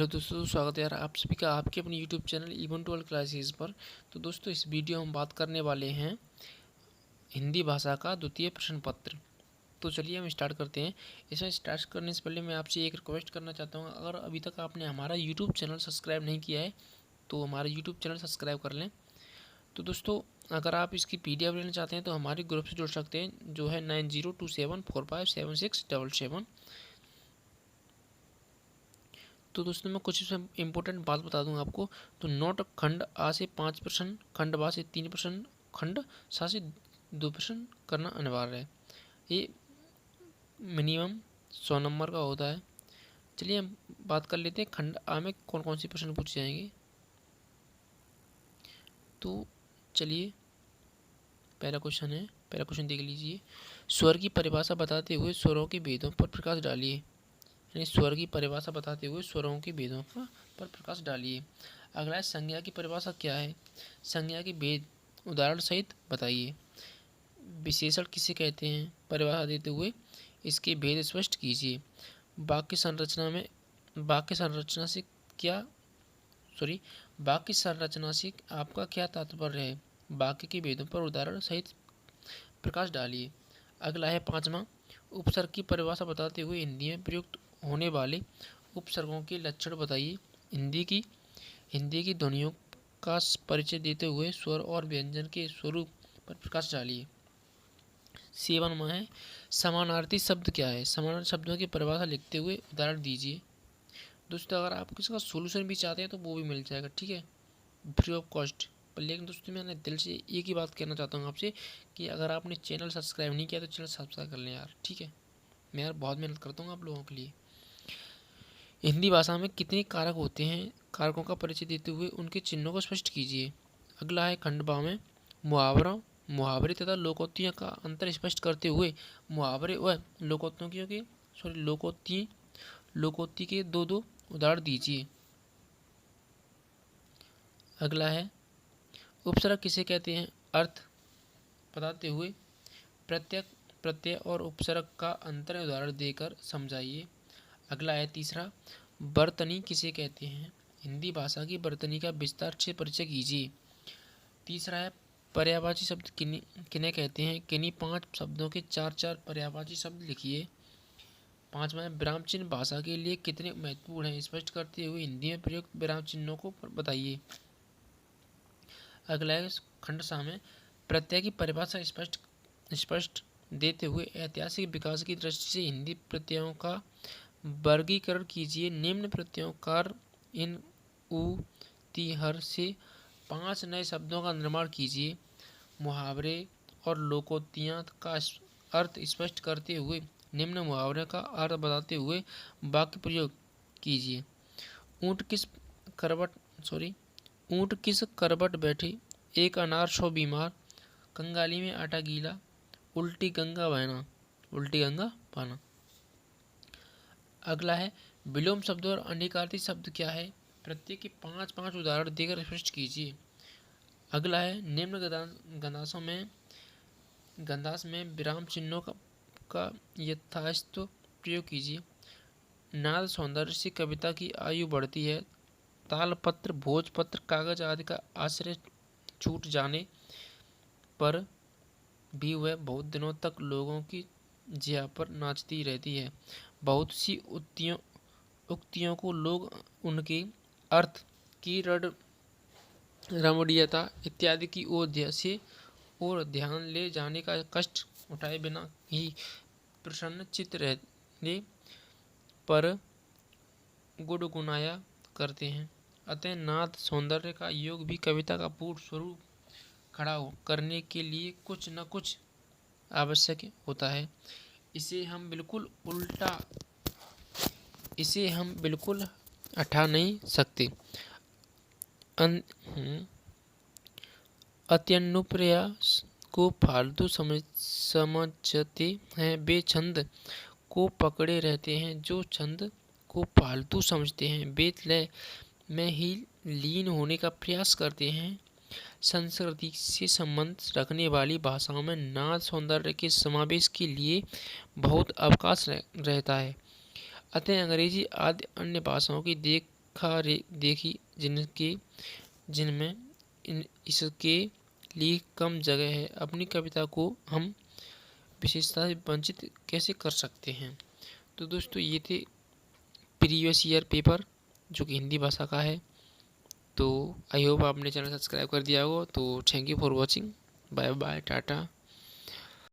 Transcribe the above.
Hello दोस्तों, स्वागत है यार आप सभी का आपके अपने यूट्यूब चैनल इवन 12 क्लासेस पर। तो दोस्तों, इस वीडियो हम बात करने वाले हैं हिंदी भाषा का द्वितीय प्रश्न पत्र। तो चलिए हम स्टार्ट करते हैं। इसमें स्टार्ट करने से पहले मैं आपसे एक रिक्वेस्ट करना चाहता हूँ, अगर अभी तक आपने हमारा यूट्यूब चैनल सब्सक्राइब नहीं किया है तो हमारा यूट्यूब चैनल सब्सक्राइब कर लें। तो दोस्तों, अगर आप इसकी PDF लेना चाहते हैं तो हमारे ग्रुप से जुड़ सकते हैं, जो है 9027457677। तो दोस्तों, मैं कुछ इसमें इंपॉर्टेंट बात बता दूं आपको। तो नोट खंड आ से 5%, खंड बा से 3%, खंड सा से 2% करना अनिवार्य है। ये मिनिमम 100 नंबर का होता है। चलिए हम बात कर लेते हैं खंड आ में कौन कौन से प्रश्न पूछे जाएंगे। तो चलिए, पहला क्वेश्चन देख लीजिए। स्वर की परिभाषा बताते हुए स्वरों के भेदों पर प्रकाश डालिए। यानी स्वर की परिभाषा बताते हुए स्वरों के भेदों पर प्रकाश डालिए। अगला है, संज्ञा की परिभाषा क्या है? संज्ञा के भेद उदाहरण सहित बताइए। विशेषण किसे कहते हैं? परिभाषा देते हुए इसके भेद स्पष्ट कीजिए। वाक्य संरचना से क्या वाक्य संरचना से आपका क्या तात्पर्य है? वाक्य के भेदों पर उदाहरण सहित प्रकाश डालिए। अगला है 5वां, उपसर्ग की परिभाषा बताते हुए हिंदी में प्रयुक्त होने वाले उपसर्गों के लक्षण बताइए। हिंदी की ध्वनियों का परिचय देते हुए स्वर और व्यंजन के स्वरूप पर प्रकाश डालिए। 7वां है, समानार्थी शब्द क्या है? समानार्थी शब्दों की परिभाषा लिखते हुए उदाहरण दीजिए। दोस्तों, अगर आप इसका सोल्यूशन भी चाहते हैं तो वो भी मिल जाएगा, ठीक है, फ्री ऑफ कॉस्ट। पर लेकिन दोस्तों, मैंने दिल से एक ही बात कहना चाहता हूँ आपसे कि अगर आपने चैनल सब्सक्राइब नहीं किया तो चैनल सब्सक्राइब कर लें यार, ठीक है। मैं यार बहुत मेहनत करता हूँ आप लोगों के लिए। हिंदी भाषा में कितने कारक होते हैं? कारकों का परिचय देते हुए उनके चिन्हों को स्पष्ट कीजिए। अगला है खंड बा में मुहावरे तथा लोकोक्तियों का अंतर स्पष्ट करते हुए मुहावरे व लोकोक्ति के दो उदाहरण दीजिए। अगला है, उपसर्ग किसे कहते हैं? अर्थ बताते हुए प्रत्यय और उपसर्ग का अंतर उदाहरण देकर समझाइए। अगला है तीसरा, वर्तनी किसे कहते हैं? हिंदी भाषा की वर्तनी का विस्तार से परिचय कीजिए। तीसरा है, पर्यायवाची शब्द किन्हें कहते हैं? किन्हीं 5 शब्दों के 4 पर्यायवाची शब्द लिखिए। 5वां है, विराम चिन्ह भाषा के लिए कितने महत्वपूर्ण हैं? स्पष्ट करते हुए हिंदी में प्रयुक्त विराम चिन्हों को बताइए। अगला है खंड सा में, प्रत्यय की परिभाषा स्पष्ट देते हुए ऐतिहासिक विकास की दृष्टि से हिंदी प्रत्ययों का वर्गीकरण कीजिए। निम्न प्रत्ययों कार, इन, उ, ती, हर से 5 नए शब्दों का निर्माण कीजिए। मुहावरे और लोकोक्तियाँ का अर्थ स्पष्ट करते हुए निम्न मुहावरे का अर्थ बताते हुए वाक्य प्रयोग कीजिए। ऊँट किस करवट बैठे, एक अनार 100 बीमार, कंगाली में आटा गीला, उल्टी गंगा बहना। अगला है, विलोम शब्द और अनिकार्ती शब्द क्या है? प्रत्येक के 5 उदाहरण देकर स्पष्ट कीजिए। अगला है, निम्न गंधास में विराम चिन्हों का यथास्थ प्रयोग कीजिए। नाद सौंदर्य से कविता की आयु बढ़ती है। तालपत्र, भोजपत्र, कागज आदि का आश्रय छूट जाने पर भी वह बहुत दिनों तक लोगों की जिह्वा पर नाचती रहती है। बहुत सी उक्तियों को लोग उनके अर्थ की रमणीयता इत्यादि की ओर ध्यान ले जाने का कष्ट उठाए बिना ही प्रसन्नचित्त रहने पर गुनगुनाया करते हैं। अतः नाद सौंदर्य का योग भी कविता का पूर्ण स्वरूप खड़ा करने के लिए कुछ न कुछ आवश्यक होता है। इसे हम बिल्कुल हटा नहीं सकते। अत्यनुप्रयास को फालतू समझते हैं वे छंद को पकड़े रहते हैं। जो छंद को फालतू समझते हैं वे लय में ही लीन होने का प्रयास करते हैं। संस्कृति से संबंध रखने वाली भाषाओं में नाद सौंदर्य के समावेश के लिए बहुत अवकाश रहता है। अतः अंग्रेजी आदि अन्य भाषाओं की देखी जिनमें इसके लिए कम जगह है। अपनी कविता को हम विशेषता से वंचित कैसे कर सकते हैं। तो दोस्तों ये थे प्रीवियस ईयर पेपर जो कि हिंदी भाषा का है। तो आई होप आपने चैनल सब्सक्राइब कर दिया होगा। तो thank you for watching. Bye bye, Tata.